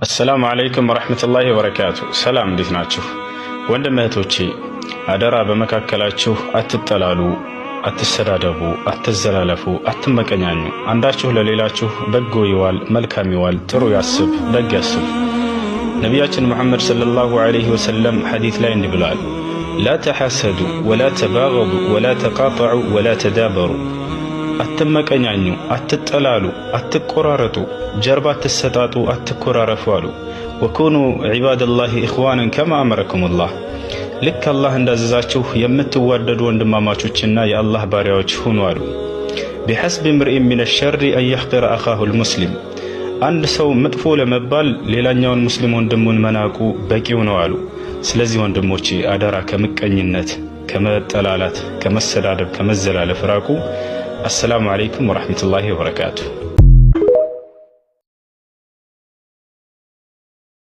السلام عليكم ورحمة الله وبركاته. سلام እንዴት ናችሁ? ወንድም እህቶቼ አደራ በመካከላችሁ አትጠላሉ፣ አትሰዳደቡ፣ አትዘላለፉ፣ አትመቀኛኙ። አንዳችሁ ለሌላችሁ በጎ ይዋል፣ መልካም ይዋል፣ ጥሩ ያስብ፣ ደግ ያስብ። ነቢያችን መሐመድ ሰለላሁ ዐለይሂ ወሰለም ሐዲስ ላይ እንዲህ ብለዋል፣ لا تحاسدوا ولا تباغضوا ولا تقاطعوا ولا تدابروا። አትመቀኛኙ፣ አትጠላሉ፣ አትቆራረጡ፣ ጀርባ አትሰጣጡ፣ አትኮራረፉ አሉ። ወኩኑ ዒባደላሂ ኢኽዋናን ከማ አመረኩሙላህ። ልክ አላህ እንዳዘዛችሁ የምትዋደዱ ወንድማማቾችና የአላህ ባሪያዎች ሁኑ አሉ። ቢሐስቢ ምርኢን ሚነ ሸሪ አን የሕቂረ አኻሁል ሙስሊም። አንድ ሰው መጥፎ ለመባል ሌላኛውን ሙስሊም ወንድሙን መናቁ በቂው ነው አሉ። ስለዚህ ወንድሞቼ አደራ ከምቀኝነት፣ ከመጠላላት፣ ከመሰዳደብ፣ ከመዘላለፍ ራቁ። السلام عليكم ورحمة الله وبركاته.